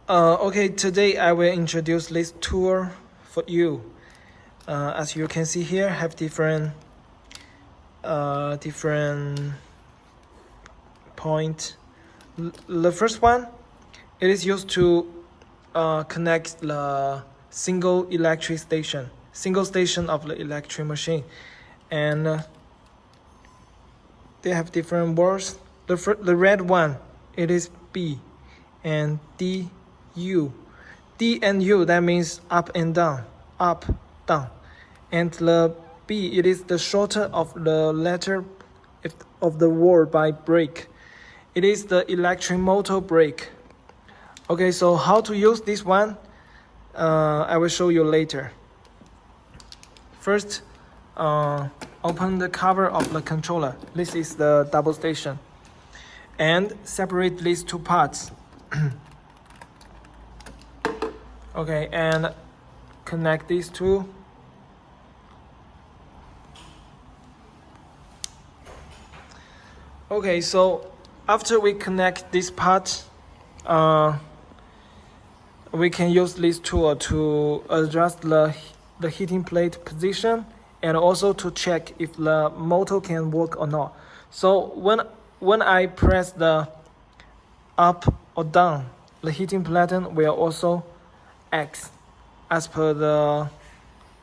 Okay, today I will introduce this tool for you. As you can see here, have different point. The first one, it is used to connect the single station of the electric machine, and they have different words. The red one, it is B, and D, U. D and U, that means up and down, up, down. And the B, it is the shorter of the letter of the word by brake. It is the electric motor brake. Okay, so how to use this one, I will show you later. First, open the cover of the controller. This is the double station. And separate these two parts. Okay, and connect these two. Okay, so after we connect this part, we can use this tool to adjust the heating plate position and also to check if the motor can work or not. So when I press the up or down, the heating platen will also act as per the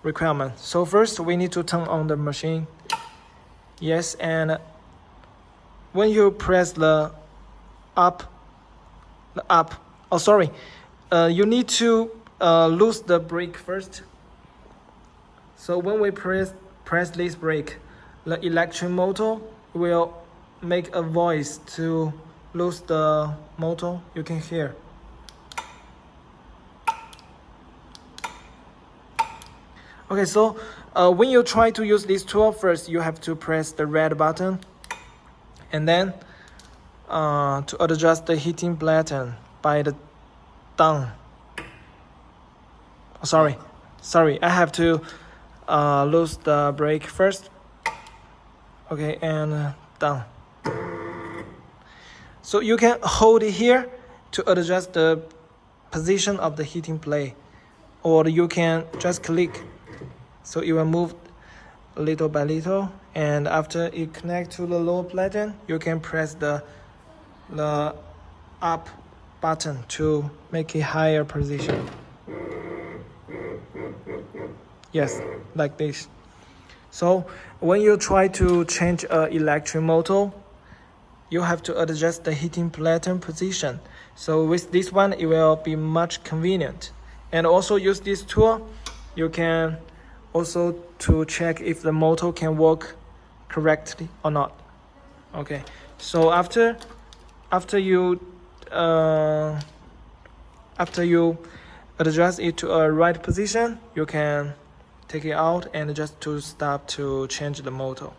requirement. So first we need to turn on the machine. Yes, and when you press the you need to lose the brake first. So when we press this brake, the electric motor will make a voice to lose the motor. You can hear. Okay, so when you try to use this tool, first you have to press the red button, and then to adjust the heating platen by the down. Sorry, I have to lose the brake first. Okay, and down. So you can hold it here to adjust the position of the heating plate, or you can just click. So it will move little by little, and after it connects to the lower platen, you can press the up button to make it higher position. Yes, like this. So when you try to change an electric motor, you have to adjust the heating platen position. So with this one, it will be much convenient. And also use this tool, you can also to check if the motor can work correctly or not. Okay, so after you adjust it to a right position, you can take it out and just to stop to change the motor.